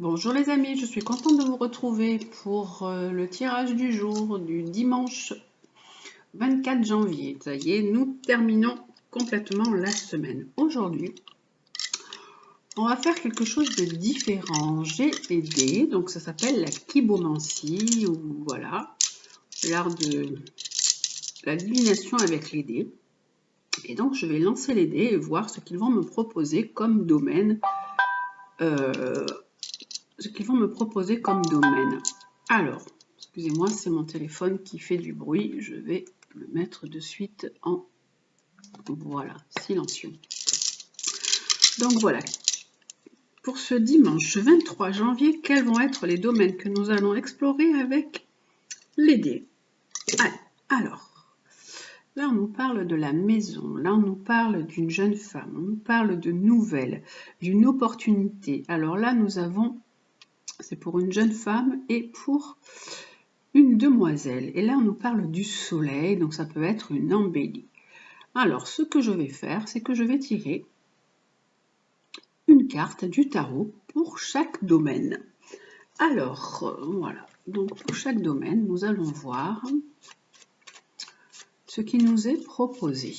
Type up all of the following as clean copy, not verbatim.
Bonjour les amis, je suis contente de vous retrouver pour le tirage du jour du dimanche 24 janvier. Ça y est, nous terminons complètement la semaine. Aujourd'hui, on va faire quelque chose de différent. J'ai des dés, donc ça s'appelle la kibomancie, ou voilà, l'art de la divination avec les dés. Et donc je vais lancer les dés et voir ce qu'ils vont me proposer comme domaine. Alors, excusez-moi, c'est mon téléphone qui fait du bruit. Je vais le mettre de suite en, voilà, silencieux. Donc voilà, pour ce dimanche 23 janvier, quels vont être les domaines que nous allons explorer avec les dés? Alors, là on nous parle de la maison, là on nous parle d'une jeune femme, on nous parle de nouvelles, d'une opportunité. Alors là nous avons, c'est pour une jeune femme et pour une demoiselle. Et là, on nous parle du soleil, donc ça peut être une embellie. Alors, ce que je vais faire, c'est que je vais tirer une carte du tarot pour chaque domaine. Alors, voilà. Donc, pour chaque domaine, nous allons voir ce qui nous est proposé.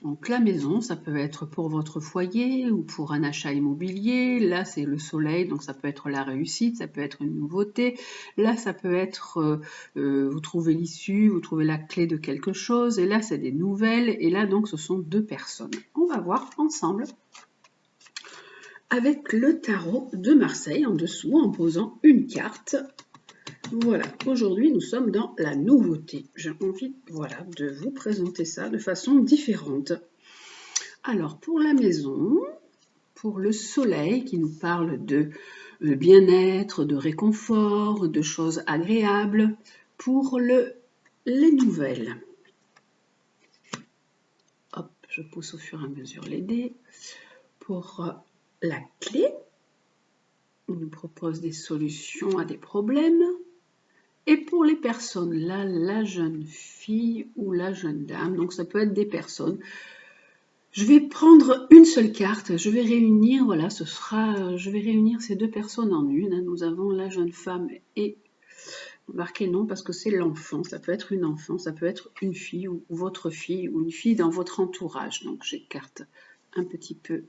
Donc la maison, ça peut être pour votre foyer ou pour un achat immobilier. Là, c'est le soleil, donc ça peut être la réussite, ça peut être une nouveauté. Là, ça peut être, vous trouvez l'issue, vous trouvez la clé de quelque chose. Et là, c'est des nouvelles. Et là, donc, ce sont deux personnes. On va voir ensemble avec le tarot de Marseille en dessous, en posant une carte. Voilà, aujourd'hui nous sommes dans la nouveauté. J'ai envie, voilà, de vous présenter ça de façon différente. Alors pour la maison, pour le soleil qui nous parle de bien-être, de réconfort, de choses agréables. Pour les nouvelles, hop, je pousse au fur et à mesure les dés. Pour la clé, on nous propose des solutions à des problèmes. Et pour les personnes, là, la jeune fille ou la jeune dame, donc ça peut être des personnes. Je vais prendre une seule carte, je vais réunir, voilà, je vais réunir ces deux personnes en une. Nous avons la jeune femme et, marquez non parce que c'est l'enfant, ça peut être une enfant, ça peut être une fille ou votre fille ou une fille dans votre entourage. Donc j'écarte un petit peu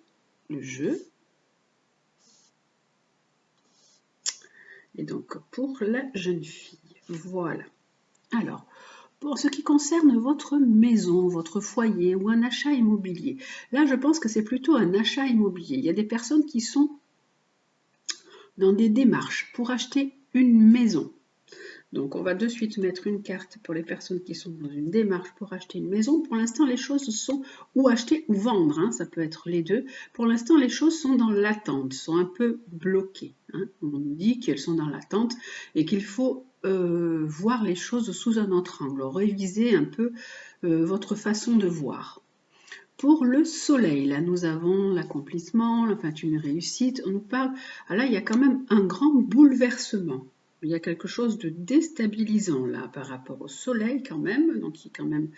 le jeu. Et donc pour la jeune fille, voilà. Alors, pour ce qui concerne votre maison, votre foyer ou un achat immobilier, là je pense que c'est plutôt un achat immobilier. Il y a des personnes qui sont dans des démarches pour acheter une maison. Donc on va de suite mettre une carte pour les personnes qui sont dans une démarche pour acheter une maison. Pour l'instant les choses sont ou acheter ou vendre, hein, ça peut être les deux. Pour l'instant les choses sont dans l'attente, sont un peu bloquées. Hein. On nous dit qu'elles sont dans l'attente et qu'il faut voir les choses sous un autre angle, réviser un peu votre façon de voir. Pour le soleil, là nous avons l'accomplissement, enfin une réussite, on nous parle, là il y a quand même un grand bouleversement. Il y a quelque chose de déstabilisant là par rapport au soleil quand même, donc il y a quand même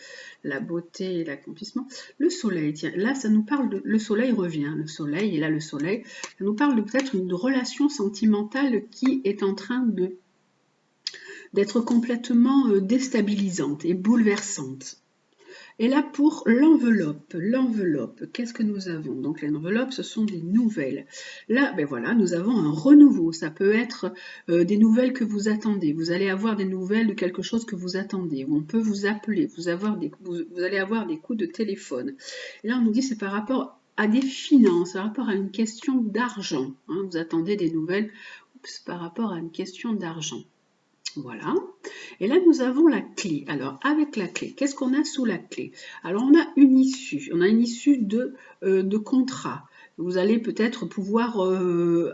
la beauté et l'accomplissement. Le soleil, tiens, là ça nous parle de, le soleil revient, le soleil, et là le soleil, ça nous parle de peut-être une relation sentimentale qui est en train d'être complètement déstabilisante et bouleversante. Et là, pour l'enveloppe, qu'est-ce que nous avons? Donc l'enveloppe, ce sont des nouvelles. Là, ben voilà, nous avons un renouveau. Ça peut être des nouvelles que vous attendez. Vous allez avoir des nouvelles de quelque chose que vous attendez. Ou on peut vous appeler. Vous allez avoir des coups de téléphone. Et là, on nous dit c'est par rapport à des finances, par rapport à une question d'argent. Hein, vous attendez des nouvelles par rapport à une question d'argent. Voilà. Et là, nous avons la clé. Alors, avec la clé, qu'est-ce qu'on a sous la clé? Alors, on a une issue. On a une issue de contrat. Vous allez peut-être pouvoir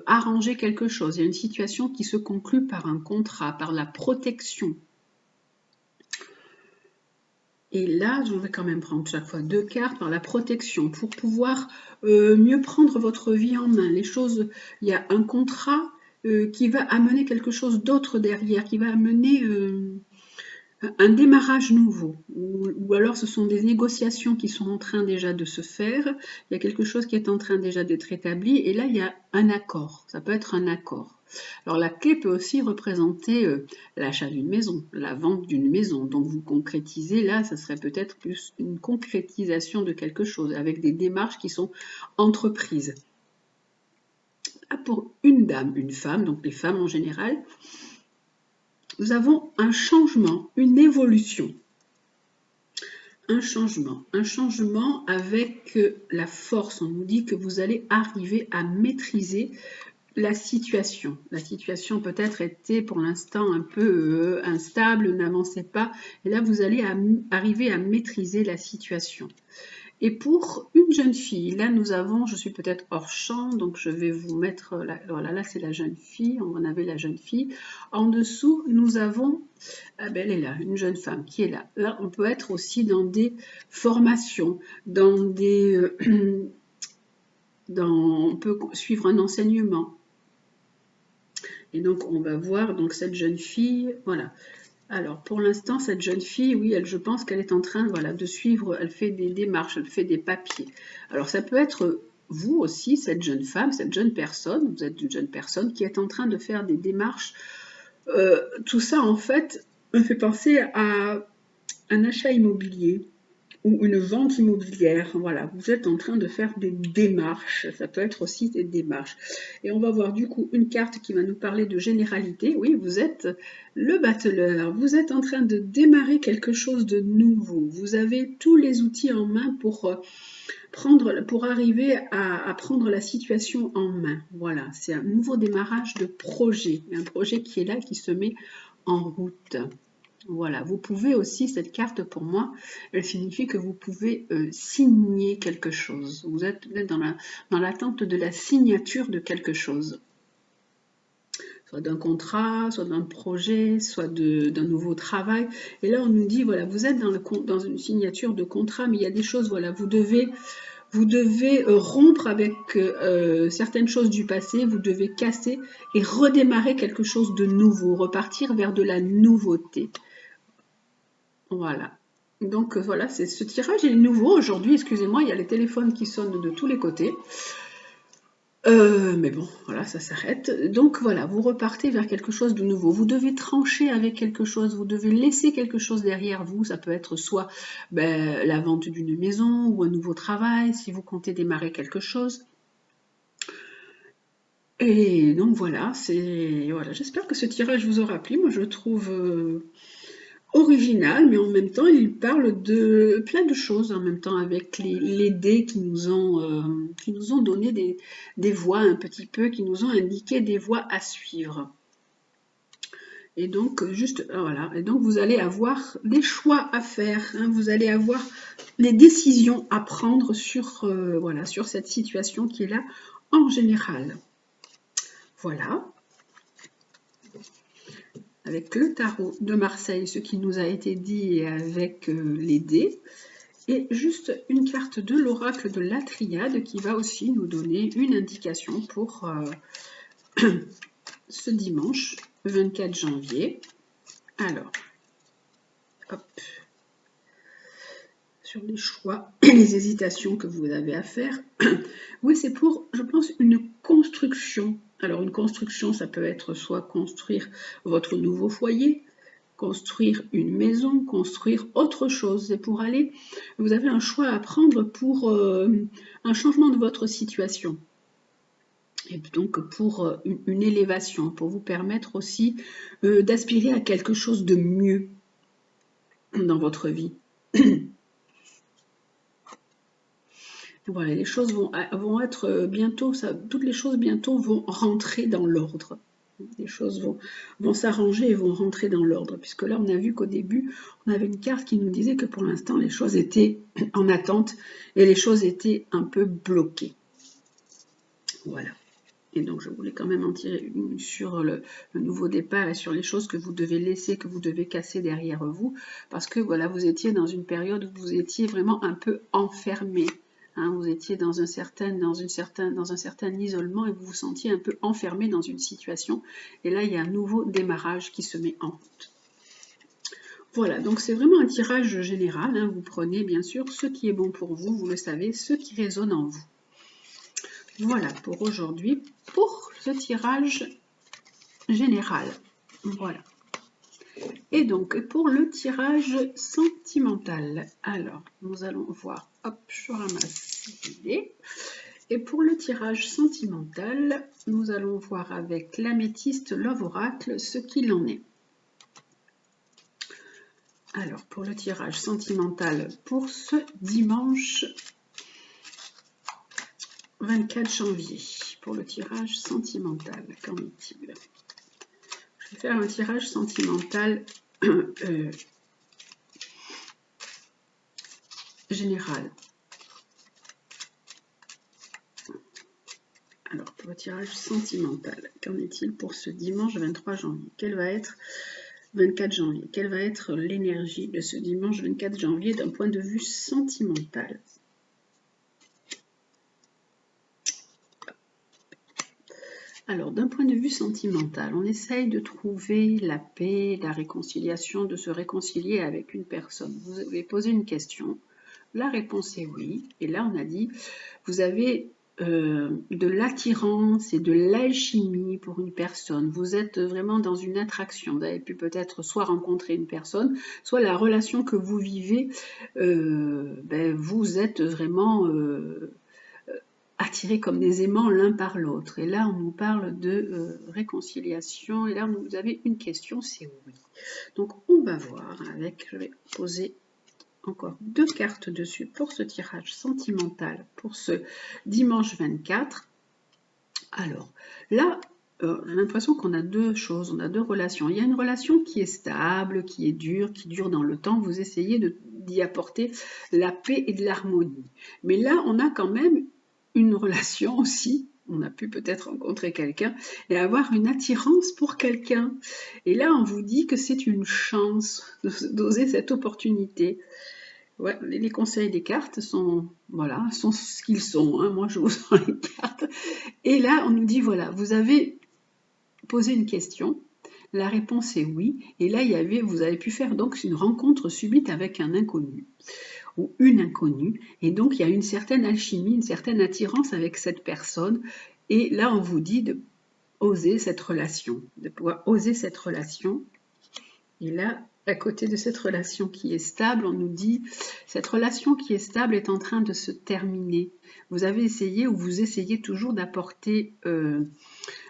arranger quelque chose. Il y a une situation qui se conclut par un contrat, par la protection. Et là, je vais quand même prendre chaque fois deux cartes par la protection pour pouvoir mieux prendre votre vie en main. Les choses, il y a un contrat qui va amener quelque chose d'autre derrière, qui va amener un démarrage nouveau, ou alors ce sont des négociations qui sont en train déjà de se faire, il y a quelque chose qui est en train déjà d'être établi, et là il y a un accord, ça peut être un accord. Alors la clé peut aussi représenter l'achat d'une maison, la vente d'une maison, donc vous concrétisez, là ça serait peut-être plus une concrétisation de quelque chose, avec des démarches qui sont entreprises. Là pour une dame, une femme, donc les femmes en général, nous avons un changement, une évolution. Un changement avec la force. On nous dit que vous allez arriver à maîtriser la situation. La situation peut-être était pour l'instant un peu instable, n'avancez pas. Et là, vous allez arriver à maîtriser la situation. Et pour une jeune fille, là nous avons, je suis peut-être hors champ, donc je vais vous mettre, voilà, là c'est la jeune fille, on avait la jeune fille. En dessous, nous avons, ah ben elle est là, une jeune femme qui est là. Là, on peut être aussi dans des formations, dans des, on peut suivre un enseignement. Et donc on va voir donc cette jeune fille, voilà. Alors, pour l'instant, cette jeune fille, oui, je pense qu'elle est en train, voilà, de suivre, elle fait des démarches, elle fait des papiers. Alors, ça peut être vous aussi, cette jeune femme, cette jeune personne, vous êtes une jeune personne qui est en train de faire des démarches. Tout ça, en fait, me fait penser à un achat immobilier ou une vente immobilière. Voilà, vous êtes en train de faire des démarches. Ça peut être aussi des démarches. Et on va voir du coup une carte qui va nous parler de généralité. Oui, vous êtes le battleur. Vous êtes en train de démarrer quelque chose de nouveau. Vous avez tous les outils en main pour arriver à prendre la situation en main. Voilà, c'est un nouveau démarrage de projet. Un projet qui est là, qui se met en route. Voilà, vous pouvez aussi, cette carte pour moi, elle signifie que vous pouvez signer quelque chose. Vous êtes dans l'attente de la signature de quelque chose. Soit d'un contrat, soit d'un projet, soit d'un nouveau travail. Et là, on nous dit, voilà, vous êtes dans une signature de contrat, mais il y a des choses, voilà, vous devez rompre avec certaines choses du passé, vous devez casser et redémarrer quelque chose de nouveau, repartir vers de la nouveauté. Voilà. Donc voilà, ce tirage est nouveau aujourd'hui, excusez-moi, il y a les téléphones qui sonnent de tous les côtés. Mais bon, voilà, ça s'arrête. Donc voilà, vous repartez vers quelque chose de nouveau. Vous devez trancher avec quelque chose, vous devez laisser quelque chose derrière vous. Ça peut être soit la vente d'une maison ou un nouveau travail, si vous comptez démarrer quelque chose. Et donc voilà, j'espère que ce tirage vous aura plu. Moi, je le trouve original, mais en même temps, il parle de plein de choses en même temps avec les dés qui nous ont donné des voies un petit peu, qui nous ont indiqué des voies à suivre. Et donc, voilà. Et donc, vous allez avoir des choix à faire. Hein, vous allez avoir des décisions à prendre sur, voilà, sur cette situation qui est là en général. Voilà. Avec le tarot de Marseille, ce qui nous a été dit avec les dés. Et juste une carte de l'oracle de la Triade qui va aussi nous donner une indication pour ce dimanche 24 janvier. Alors, hop, sur les choix et les hésitations que vous avez à faire. Oui, c'est pour, je pense, une construction. Alors, une construction, ça peut être soit construire votre nouveau foyer, construire une maison, construire autre chose. C'est pour aller, vous avez un choix à prendre pour un changement de votre situation. Et donc pour une élévation, pour vous permettre aussi d'aspirer à quelque chose de mieux dans votre vie. Voilà, les choses vont être bientôt, toutes les choses bientôt vont rentrer dans l'ordre. Les choses vont s'arranger et vont rentrer dans l'ordre. Puisque là, on a vu qu'au début, on avait une carte qui nous disait que pour l'instant, les choses étaient en attente et les choses étaient un peu bloquées. Voilà. Et donc, je voulais quand même en tirer une sur le nouveau départ et sur les choses que vous devez laisser, que vous devez casser derrière vous. Parce que voilà, vous étiez dans une période où vous étiez vraiment un peu enfermé. Hein, vous étiez dans un certain isolement et vous vous sentiez un peu enfermé dans une situation. Et là, il y a un nouveau démarrage qui se met en route. Voilà, donc c'est vraiment un tirage général, hein. Vous prenez bien sûr ce qui est bon pour vous, vous le savez, ce qui résonne en vous. Voilà pour aujourd'hui, pour ce tirage général. Voilà. Et donc, pour le tirage sentimental, alors, nous allons voir, hop, je ramasse les. Et pour le tirage sentimental, nous allons voir avec l'améthyste Love Oracle ce qu'il en est. Alors, pour le tirage sentimental, pour ce dimanche 24 janvier, pour le tirage sentimental, qu'en est-il? Je vais faire un tirage sentimental général. Alors, pour le tirage sentimental, qu'en est-il pour ce dimanche 23 janvier? Quel va être 24 janvier? Quelle va être l'énergie de ce dimanche 24 janvier d'un point de vue sentimental? Alors, d'un point de vue sentimental, on essaye de trouver la paix, la réconciliation, de se réconcilier avec une personne. Vous avez posé une question, la réponse est oui. Et là, on a dit, vous avez de l'attirance et de l'alchimie pour une personne. Vous êtes vraiment dans une attraction. Vous avez pu peut-être soit rencontrer une personne, soit la relation que vous vivez, vous êtes vraiment attirés comme des aimants l'un par l'autre. Et là, on nous parle de réconciliation. Et là, vous avez une question, c'est oui. Donc, on va voir avec, je vais poser encore 2 cartes dessus pour ce tirage sentimental pour ce dimanche 24. Alors, là, j'ai l'impression qu'on a deux choses, on a deux relations. Il y a une relation qui est stable, qui est dure, qui dure dans le temps. Vous essayez d'y apporter la paix et de l'harmonie. Mais là, on a quand même une relation aussi. On a pu peut-être rencontrer quelqu'un et avoir une attirance pour quelqu'un. Et là, on vous dit que c'est une chance d'oser cette opportunité. Ouais, les conseils des cartes sont, voilà, sont ce qu'ils sont. Hein. Moi, je vous sens les cartes. Et là, on nous dit, voilà, vous avez posé une question. La réponse est oui. Et là, vous avez pu faire donc une rencontre subite avec un inconnu ou une inconnue. Et donc, il y a une certaine alchimie, une certaine attirance avec cette personne. Et là, on vous dit de oser cette relation, de pouvoir oser cette relation. Et là, à côté de cette relation qui est stable, on nous dit, cette relation qui est stable est en train de se terminer. Vous avez essayé ou vous essayez toujours d'apporter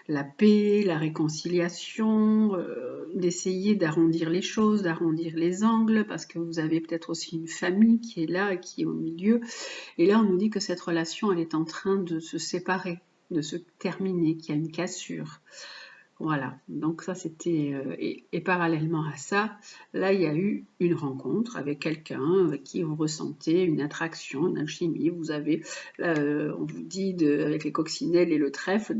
la paix, la réconciliation, d'essayer d'arrondir les choses, d'arrondir les angles, parce que vous avez peut-être aussi une famille qui est là, qui est au milieu. Et là, on nous dit que cette relation, elle est en train de se séparer, de se terminer, qu'il y a une cassure. Voilà, donc ça c'était, et parallèlement à ça, là il y a eu une rencontre avec quelqu'un avec qui vous ressentez une attraction, une alchimie, vous avez, on vous dit avec les coccinelles et le trèfle,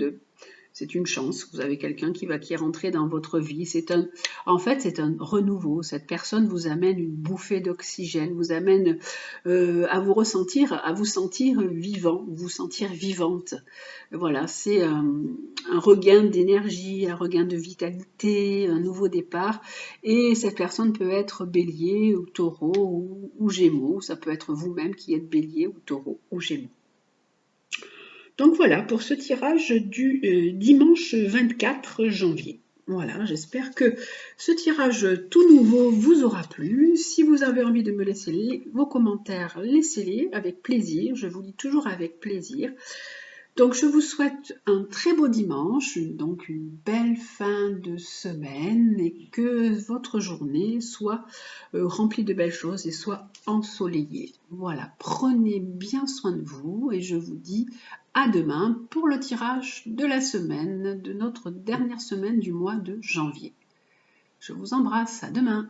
c'est une chance, vous avez quelqu'un qui est rentré dans votre vie, en fait c'est un renouveau, cette personne vous amène une bouffée d'oxygène, vous amène à vous sentir vivant, vous sentir vivante. Voilà, c'est un regain d'énergie, un regain de vitalité, un nouveau départ. Et cette personne peut être bélier ou taureau ou gémeaux. Ça peut être vous-même qui êtes bélier ou taureau ou gémeaux. Donc voilà pour ce tirage du dimanche 24 janvier. Voilà, j'espère que ce tirage tout nouveau vous aura plu. Si vous avez envie de me laisser vos commentaires, laissez-les avec plaisir. Je vous lis toujours avec plaisir. Donc je vous souhaite un très beau dimanche, donc une belle fin de semaine et que votre journée soit remplie de belles choses et soit ensoleillée. Voilà, prenez bien soin de vous et je vous dis à demain pour le tirage de la semaine, de notre dernière semaine du mois de janvier. Je vous embrasse, à demain.